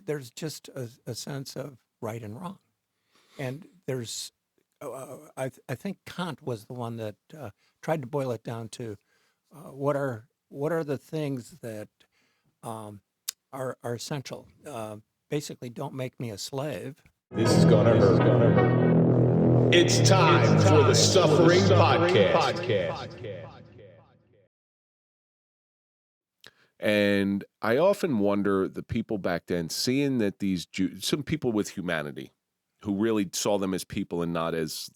there's just a sense of right and wrong. And there's, I think Kant was the one that tried to boil it down to what are the things that are essential. Basically, don't make me a slave. This is gonna hurt. It's time for the Suffering Podcast. And I often wonder, the people back then, seeing that these Jews, some people with humanity, who really saw them as people and not as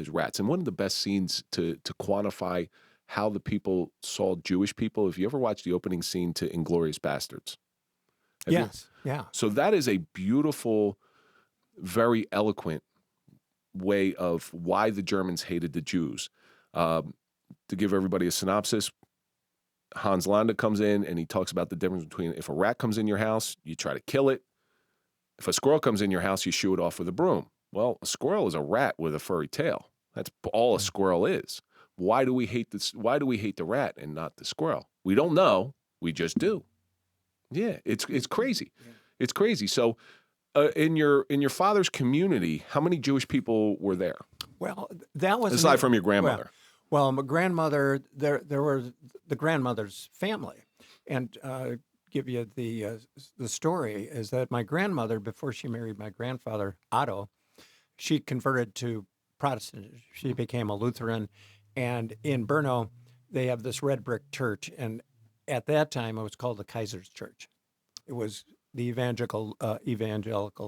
rats. And one of the best scenes to quantify how the people saw Jewish people, if you ever watched the opening scene to Inglourious Bastards. Yes, yeah. So that is a beautiful, very eloquent way of why the Germans hated the Jews. To give everybody a synopsis, Hans Landa comes in and he talks about the difference between, if a rat comes in your house, you try to kill it. If a squirrel comes in your house, you shoo it off with a broom. Well, a squirrel is a rat with a furry tail. That's all a squirrel is. Why do we hate this? Why do we hate the rat and not the squirrel? We don't know. We just do. Yeah, it's crazy. It's crazy. So, in your father's community, how many Jewish people were there? Well, that was aside from your grandmother. Well, my grandmother, there were the grandmother's family, and give you the story is that my grandmother, before she married my grandfather Otto, she converted to Protestantism. She became a Lutheran, and in Brno, they have this red brick church, and at that time it was called the Kaiser's Church. It was the evangelical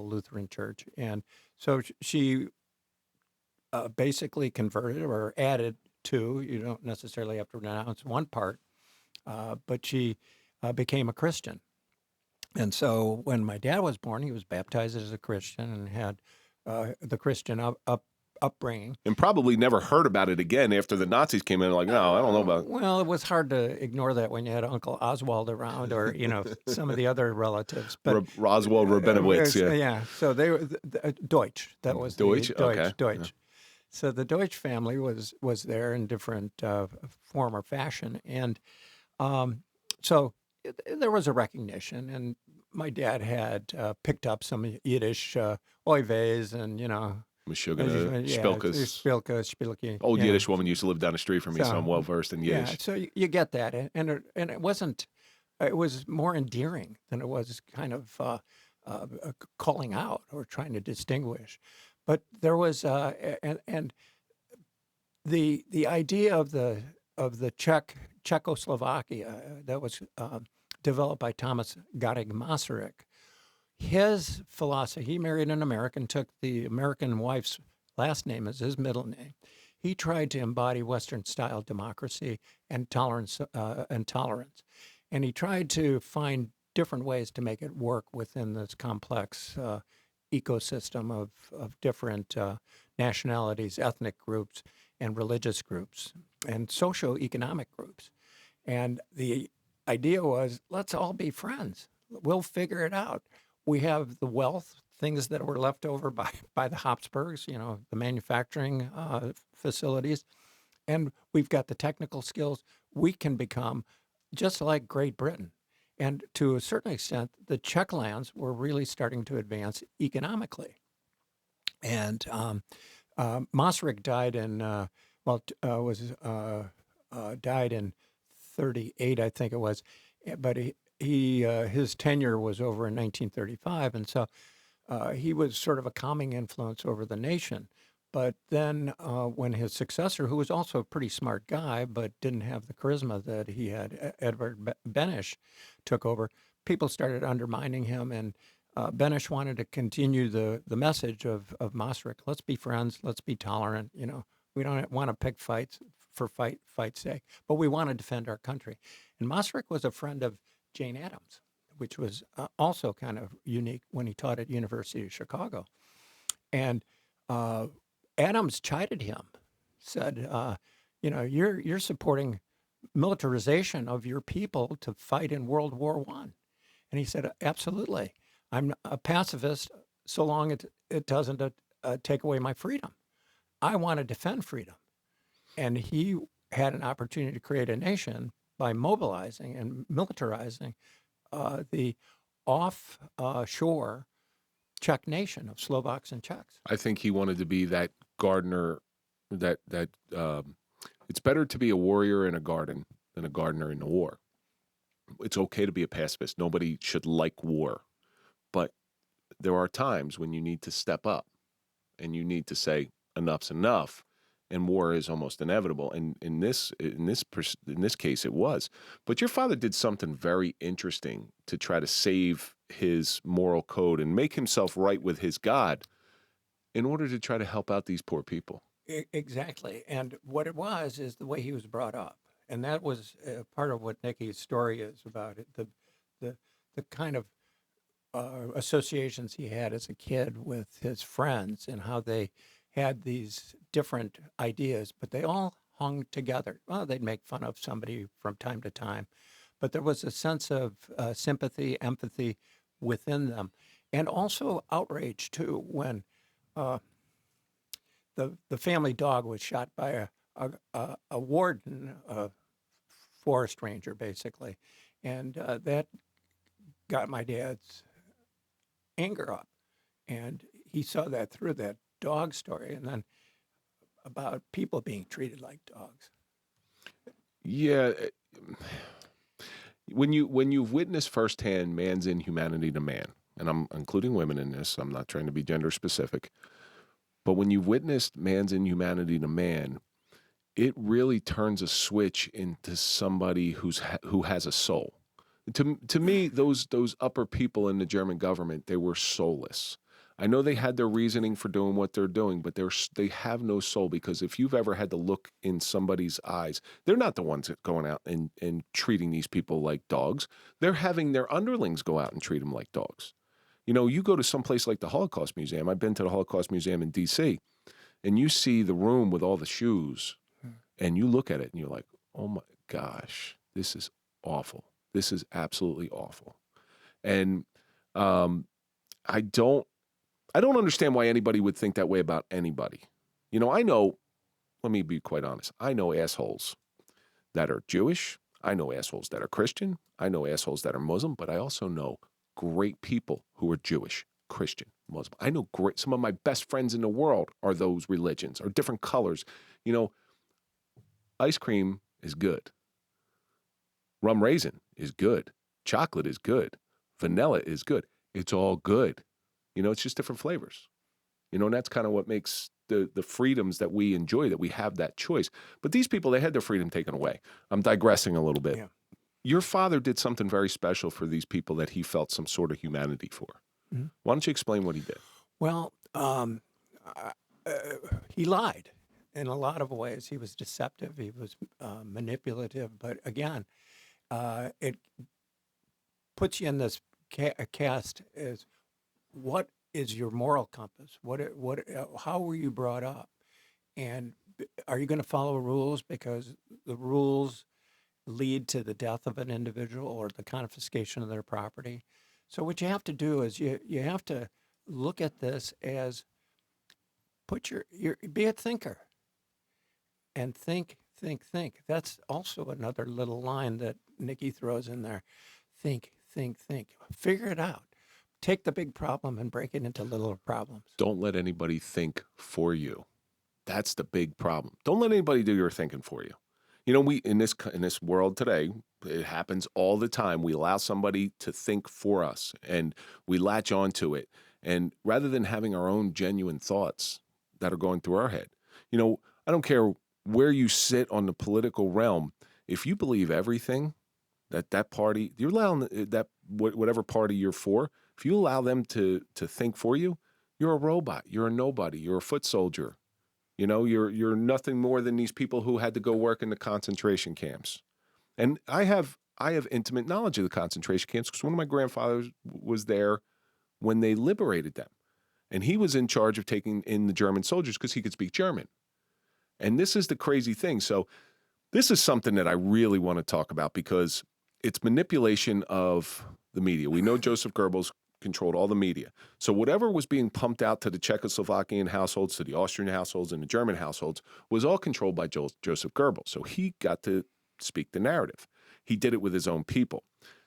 Lutheran church, and so she basically converted or added to. You don't necessarily have to renounce one part, but she became a Christian. And so when my dad was born, he was baptized as a Christian and had the Christian upbringing. And probably never heard about it again after the Nazis came in. Like, no, I don't know about it. Well, it was hard to ignore that when you had Uncle Oswald around, or some of the other relatives. But Oswald Rabinowitz, yeah. Yeah, so they were Deutsch. That was Deutsch. Deutsch. Yeah. So the Deutsch family was there in different form or fashion, and so there was a recognition. And my dad had picked up some Yiddish oy veys and Meshuggah, Spilke. Old Yiddish woman used to live down the street from me, so I'm well versed in Yiddish. Yeah, so you get that, and it wasn't. It was more endearing than it was kind of calling out or trying to distinguish. But there was and the idea of the Czechoslovakia that was developed by Thomas Garrig Masaryk. His philosophy, he married an American, took the American wife's last name as his middle name. He tried to embody Western-style democracy and tolerance. And he tried to find different ways to make it work within this complex ecosystem of different nationalities, ethnic groups, and religious groups, and socioeconomic groups. And the idea was, let's all be friends. We'll figure it out. We have the wealth, things that were left over by the Habsburgs, the manufacturing facilities, and we've got the technical skills. We can become just like Great Britain. And to a certain extent, the Czech lands were really starting to advance economically. And Masaryk died in died in 38, I think it was, but his tenure was over in 1935, and so he was sort of a calming influence over the nation. But then when his successor, who was also a pretty smart guy but didn't have the charisma that he had, Edvard Beneš, took over, people started undermining him, and Beneš wanted to continue the message of Masaryk. Let's be friends. Let's be tolerant. We don't want to pick fights for fight's sake, but we want to defend our country. And Masaryk was a friend of Jane Addams, which was also kind of unique when he taught at University of Chicago. And Addams chided him, said, you're supporting militarization of your people to fight in World War I. And he said, absolutely. I'm a pacifist so long it doesn't take away my freedom. I want to defend freedom. And he had an opportunity to create a nation by mobilizing and militarizing the offshore Czech nation of Slovaks and Czechs. I think he wanted to be that gardener. It's better to be a warrior in a garden than a gardener in a war. It's okay to be a pacifist. Nobody should like war, but there are times when you need to step up and you need to say enough's enough, and war is almost inevitable. And in this case, it was. But your father did something very interesting to try to save his moral code and make himself right with his God in order to try to help out these poor people. Exactly. And what it was is the way he was brought up. And that was part of what Nicky's story is about. The kind of associations he had as a kid with his friends and how they had these different ideas, but they all hung together. Well, they'd make fun of somebody from time to time, but there was a sense of sympathy, empathy within them, and also outrage too when the family dog was shot by a warden, a forest ranger, basically, and that got my dad's anger up, and he saw that through that dog story, and then about people being treated like dogs. Yeah, when you've witnessed firsthand man's inhumanity to man, and I'm including women in this, I'm not trying to be gender specific, but when you've witnessed man's inhumanity to man, it really turns a switch into somebody who has a soul. To me, those upper people in the German government, they were soulless. I know they had their reasoning for doing what they're doing, but they have no soul, because if you've ever had to look in somebody's eyes, they're not the ones that going out and treating these people like dogs. They're having their underlings go out and treat them like dogs. You know, you go to some place like the Holocaust Museum. I've been to the Holocaust Museum in D.C., and you see the room with all the shoes, and you look at it and you're like, oh my gosh, this is awful. This is absolutely awful. And I don't understand why anybody would think that way about anybody. You know, let me be quite honest. I know assholes that are Jewish. I know assholes that are Christian. I know assholes that are Muslim, but I also know great people who are Jewish, Christian, Muslim. I know some of my best friends in the world are those religions, or different colors. You know, ice cream is good. Rum raisin is good. Chocolate is good. Vanilla is good. It's all good. You know, it's just different flavors. You know, and that's kind of what makes the freedoms that we enjoy, that we have that choice. But these people, they had their freedom taken away. I'm digressing a little bit. Yeah. Your father did something very special for these people that he felt some sort of humanity for. Mm-hmm. Why don't you explain what he did? Well, he lied in a lot of ways. He was deceptive. He was manipulative. But again, it puts you in this cast as, what is your moral compass? How were you brought up? And are you going to follow rules because the rules lead to the death of an individual or the confiscation of their property? So what you have to do is you have to look at this as be a thinker and think. That's also another little line that Nicky throws in there. Think. Figure it out. Take the big problem and break it into little problems. Don't let anybody think for you. That's the big problem. Don't let anybody do your thinking for you. You know, we in this world today, it happens all the time. We allow somebody to think for us, and we latch onto it. And rather than having our own genuine thoughts that are going through our head, you know, I don't care where you sit on the political realm. If you believe everything that party, you're allowing that whatever party you're for, if you allow them to think for you, you're a robot. You're a nobody. You're a foot soldier. You know, you're nothing more than these people who had to go work in the concentration camps. And I have intimate knowledge of the concentration camps because one of my grandfathers was there when they liberated them. And he was in charge of taking in the German soldiers because he could speak German. And this is the crazy thing. So this is something that I really want to talk about because it's manipulation of the media. We know Joseph Goebbels controlled all the media. So whatever was being pumped out to the Czechoslovakian households, to the Austrian households, and the German households was all controlled by Joseph Goebbels. So he got to speak the narrative. He did it with his own people.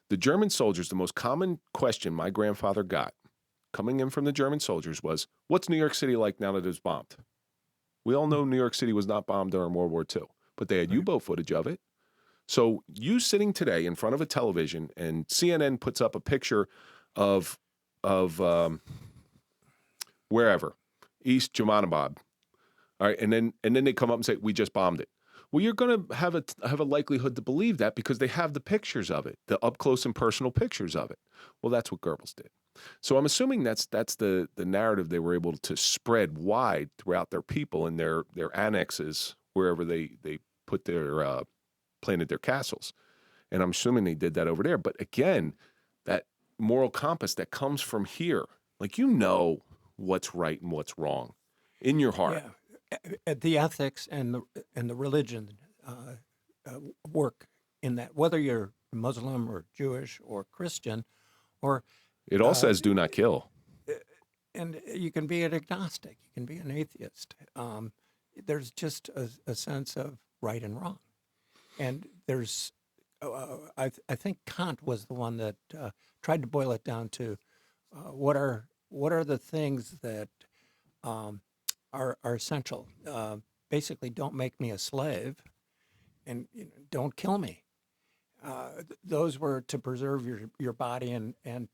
The German soldiers, the most common question my grandfather got coming in from the German soldiers was, what's New York City like now that it's bombed? We all know New York City was not bombed during World War II, but they had U-boat footage of it. So you sitting today in front of a television and CNN puts up a picture of wherever, East Jamanabad, all right, and then they come up and say, we just bombed it. Well, you're going to have a likelihood to believe that because they have the pictures of it, the up close and personal pictures of it. Well, that's what Goebbels did. So I'm assuming that's the narrative they were able to spread wide throughout their people and their annexes wherever they put their planted their castles. And I'm assuming they did that over there. But again, that moral compass that comes from here, like what's right and what's wrong in your heart. Yeah. The ethics and the religion work in that, whether you're Muslim or Jewish or Christian, or it all says do not kill. And you can be an agnostic, you can be an atheist. There's just a sense of right and wrong. And there's, I think Kant was the one that tried to boil it down to what are the things that are essential. Basically, don't make me a slave, and don't kill me. Those were to preserve your body and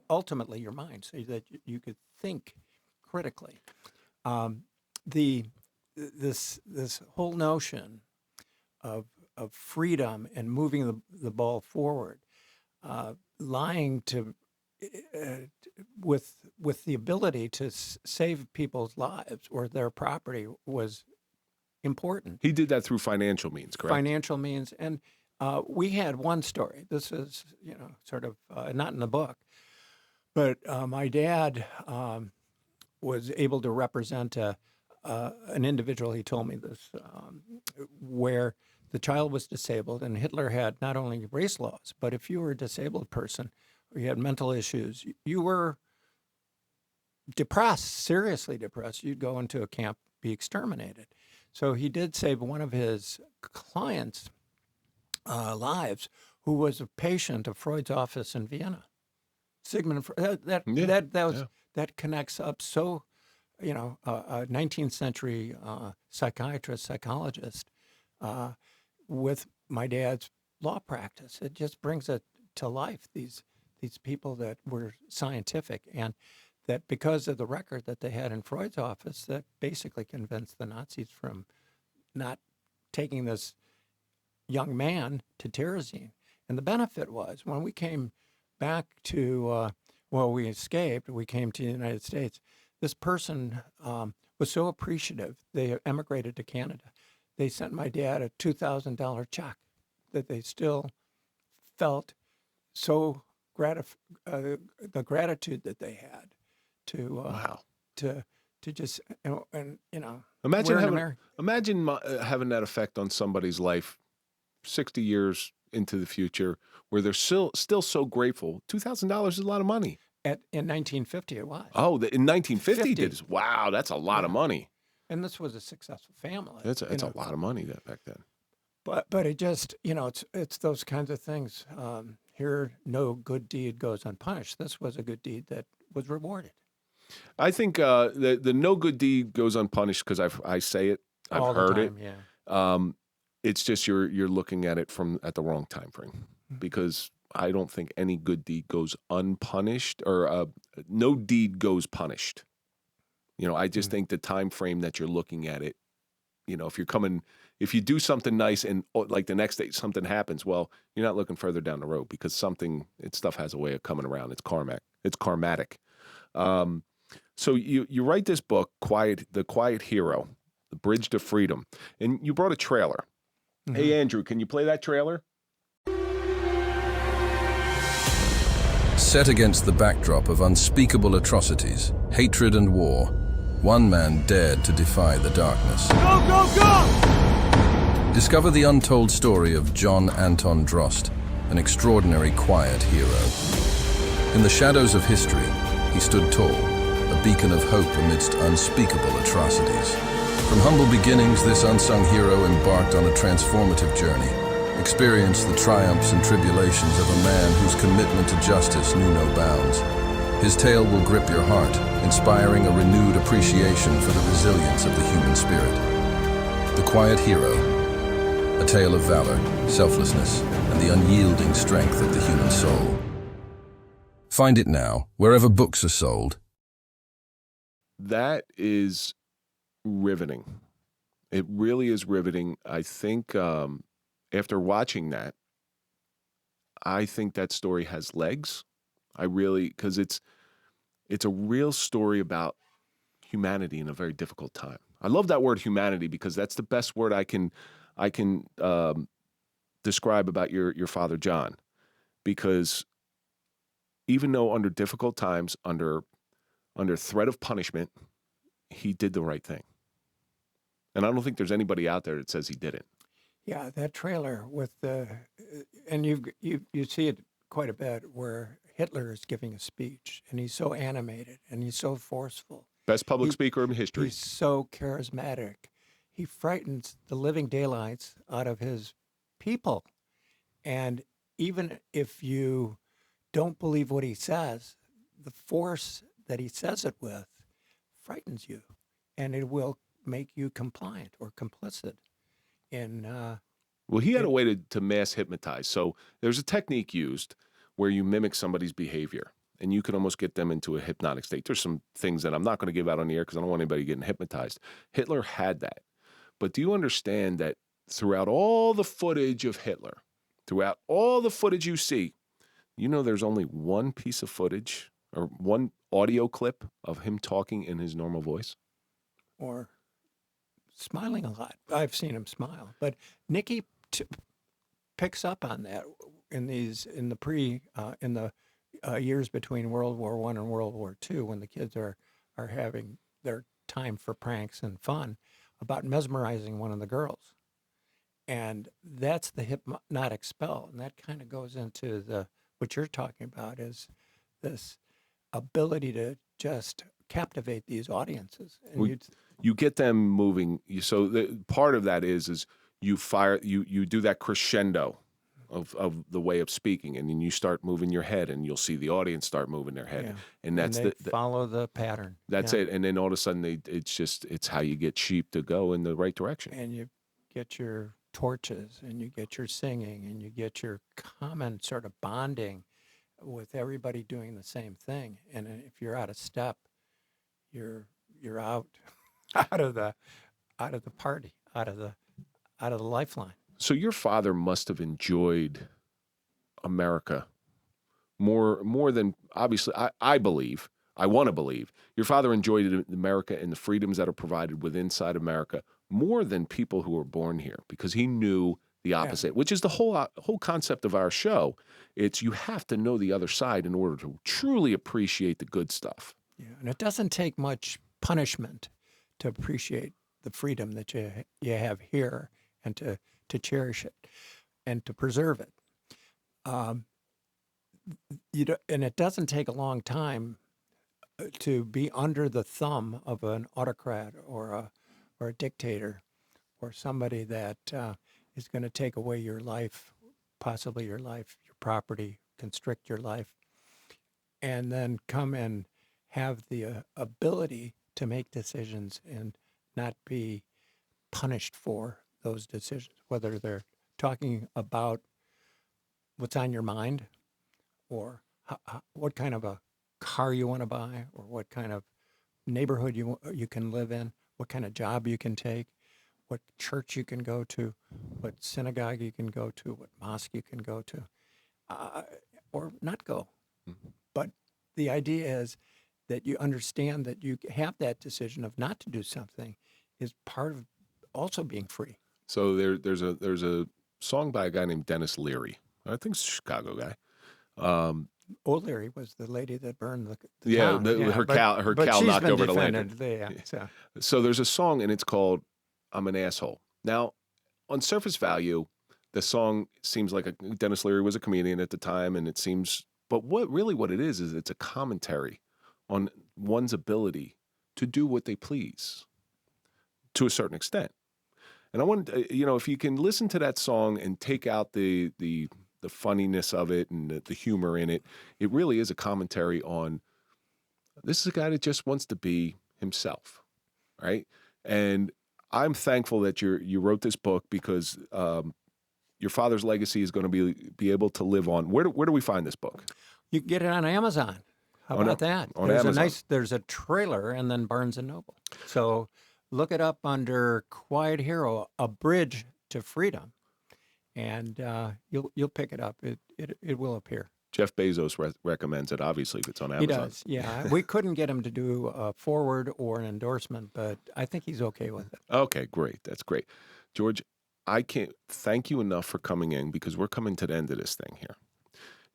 ultimately your mind, so that you could think critically. This whole notion of freedom and moving the ball forward, lying to with the ability to save people's lives or their property was important. He did that through financial means, correct? Financial means, and we had one story. This is sort of not in the book, but my dad was able to represent an individual. He told me this, where the child was disabled, and Hitler had not only race laws, but if you were a disabled person or you had mental issues, you were depressed, seriously depressed, you'd go into a camp, be exterminated. So he did save one of his clients' lives, who was a patient of Freud's office in Vienna. Sigmund Freud. That connects up so, a 19th century psychiatrist, psychologist, with my dad's law practice. It just brings it to life, these people that were scientific, and that because of the record that they had in Freud's office, that basically convinced the Nazis from not taking this young man to Terezin. And the benefit was, when we came back to, we escaped, we came to the United States, this person was so appreciative, they emigrated to Canada. They sent my dad a $2,000 check that they still felt so the gratitude that they had to just, imagine having that effect on somebody's life 60 years into the future, where they're still so grateful. $2,000 is a lot of money. In 1950 it was. Oh, in 1950 did it? Wow, that's a lot of money. And this was a successful family. It's a lot of money back then. But it just, it's those kinds of things. Here, no good deed goes unpunished. This was a good deed that was rewarded. I think the no good deed goes unpunished because I say it, I've heard it. Yeah. It's just you're looking at it at the wrong time frame, because I don't think any good deed goes unpunished, or no deed goes punished. I just think the time frame that you're looking at it, if you do something nice and like the next day something happens, well, you're not looking further down the road, because stuff has a way of coming around. It's karmatic. So you write this book, The Quiet Hero, The Bridge to Freedom, and you brought a trailer. Mm-hmm. Hey, Andrew, can you play that trailer? Set against the backdrop of unspeakable atrocities, hatred and war, one man dared to defy the darkness. Go, go, go! Discover the untold story of John Anton Drost, an extraordinary quiet hero. In the shadows of history, he stood tall, a beacon of hope amidst unspeakable atrocities. From humble beginnings, this unsung hero embarked on a transformative journey, experience the triumphs and tribulations of a man whose commitment to justice knew no bounds. His tale will grip your heart, inspiring a renewed appreciation for the resilience of the human spirit. The Quiet Hero, a tale of valor, selflessness, and the unyielding strength of the human soul. Find it now, wherever books are sold. That is riveting. It really is riveting. I think after watching that, I think that story has legs. I really, because it's a real story about humanity in a very difficult time. I love that word humanity because that's the best word I can describe about your father John, because even though under difficult times, under threat of punishment, he did the right thing. And I don't think there's anybody out there that says he didn't. Yeah, that trailer with the, and you see it quite a bit where Hitler is giving a speech, and he's so animated and he's so forceful. Best public speaker in history. He's so charismatic. He frightens the living daylights out of his people. And even if you don't believe what he says, the force that he says it with frightens you, and it will make you compliant or complicit in. Well, he had a way to mass hypnotize. So there's a technique used where you mimic somebody's behavior, and you can almost get them into a hypnotic state. There's some things that I'm not going to give out on the air because I don't want anybody getting hypnotized. Hitler had that. But do you understand that throughout all the footage of Hitler, throughout all the footage you see, you know there's only one piece of footage or one audio clip of him talking in his normal voice? Or smiling a lot. I've seen him smile, but Nikki picks up on that in the years between World War I and World War II, when the kids are having their time for pranks and fun, about mesmerizing one of the girls. And that's the hypnotic spell. And that kind of goes into what you're talking about, is this ability to just captivate these audiences. And you get them moving. So part of that is you do that crescendo of the way of speaking, and then you start moving your head, and you'll see the audience start moving their head, and that's they follow the pattern. That's it, and then all of a sudden it's how you get sheep to go in the right direction. And you get your torches, and you get your singing, and you get your common sort of bonding with everybody doing the same thing. And if you're out of step, you're out of the party, out of the lifeline. So your father must have enjoyed America more than, obviously, I want to believe, your father enjoyed America and the freedoms that are provided with inside America more than people who were born here, because he knew the opposite, which is the whole concept of our show. It's you have to know the other side in order to truly appreciate the good stuff. Yeah, and it doesn't take much punishment to appreciate the freedom that you have here, and to cherish it and to preserve it. And it doesn't take a long time to be under the thumb of an autocrat or a dictator, or somebody that is going to take away your life, possibly your property, constrict your life, and then come and have the ability to make decisions and not be punished for those decisions, whether they're talking about what's on your mind, or what kind of a car you want to buy, or what kind of neighborhood you can live in, what kind of job you can take, what church you can go to, what synagogue you can go to, what mosque you can go to, or not go. Mm-hmm. But the idea is that you understand that you have that decision of not to do something is part of also being free. So there's a song by a guy named Dennis Leary. I think it's a Chicago guy. O'Leary was the lady that burned the town. Her cow knocked over the lantern. So there's a song, and it's called "I'm an Asshole." Now, on surface value, the song seems like Dennis Leary was a comedian at the time, and it seems, but what it is it's a commentary on one's ability to do what they please to a certain extent. And I want, if you can listen to that song and take out the funniness of it and the humor in it, it really is a commentary on this is a guy that just wants to be himself, right? And I'm thankful that you wrote this book because your father's legacy is going to be able to live on. Where do we find this book? You can get it on Amazon. How about that? On Amazon. There's a trailer and then Barnes and Noble. So look it up under Quiet Hero, A Bridge to Freedom, and you'll pick it up. It will appear. Jeff Bezos recommends it, obviously, if it's on Amazon. He does, yeah. We couldn't get him to do a forward or an endorsement, but I think he's okay with it. Okay, great. That's great. George, I can't thank you enough for coming in because we're coming to the end of this thing here.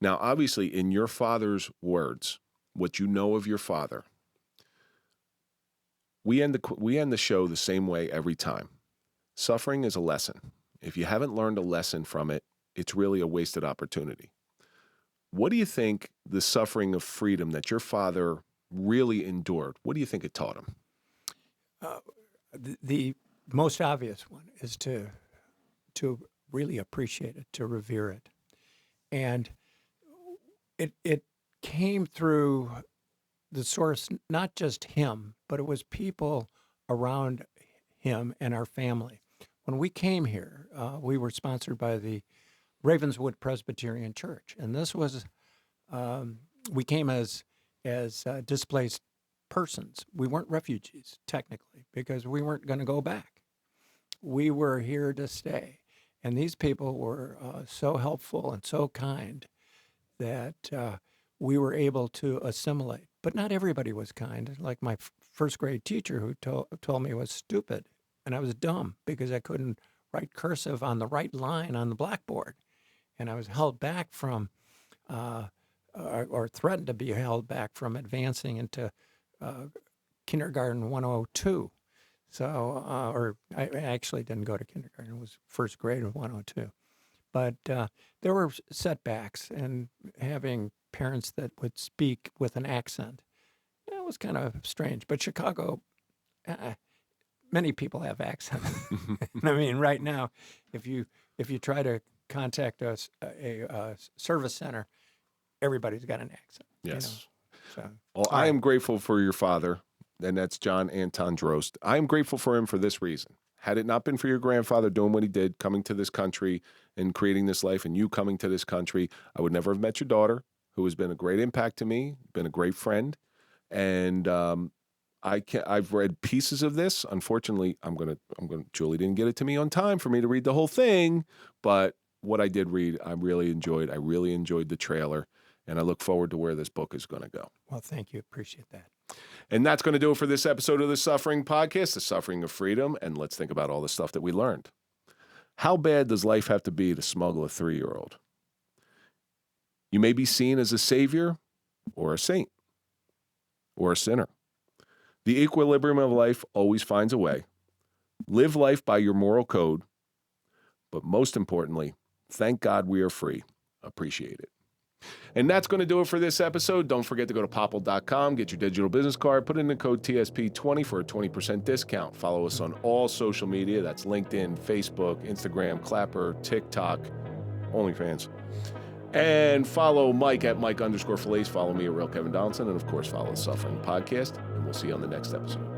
Now, obviously, in your father's words, what you know of your father, we end the show the same way every time. Suffering is a lesson. If you haven't learned a lesson from it, it's really a wasted opportunity. What do you think the suffering of freedom that your father really endured, what do you think it taught him? The most obvious one is to really appreciate it, to revere it. And it came through the source, not just him, but it was people around him and our family. When we came here, we were sponsored by the Ravenswood Presbyterian Church, and this was we came as displaced persons. We weren't refugees technically because we weren't going to go back. We were here to stay, and these people were so helpful and so kind that we were able to assimilate. But not everybody was kind. Like my first grade teacher who told me I was stupid and I was dumb because I couldn't write cursive on the right line on the blackboard. And I was held back from, or threatened to be held back from advancing into kindergarten 102. So, or I actually didn't go to kindergarten. It was first grade of 102. But there were setbacks, and having parents that would speak with an accent, it was kind of strange. But Chicago, many people have accents. I mean, right now, if you try to contact us, a service center, everybody's got an accent. Yes. So, well, I am grateful for your father, and that's John Anton Drost. I am grateful for him for this reason. Had it not been for your grandfather doing what he did, coming to this country and creating this life, and you coming to this country, I would never have met your daughter, who has been a great impact to me, been a great friend. And I've read pieces of this. Unfortunately, Julie didn't get it to me on time for me to read the whole thing, but what I did read, I really enjoyed. I really enjoyed the trailer, and I look forward to where this book is going to go. Well, thank you. Appreciate that. And that's going to do it for this episode of The Suffering Podcast, The Suffering of Freedom, and let's think about all the stuff that we learned. How bad does life have to be to smuggle a 3-year-old? You may be seen as a savior or a saint or a sinner. The equilibrium of life always finds a way. Live life by your moral code, but most importantly, thank God we are free. Appreciate it. And that's going to do it for this episode. Don't forget to go to popple.com, get your digital business card, put in the code TSP20 for a 20% discount. Follow us on all social media. That's LinkedIn, Facebook, Instagram, Clapper, TikTok, OnlyFans. And follow Mike at Mike_Failace. Follow me at Real Kevin Donaldson. And of course, follow the Suffering Podcast. And we'll see you on the next episode.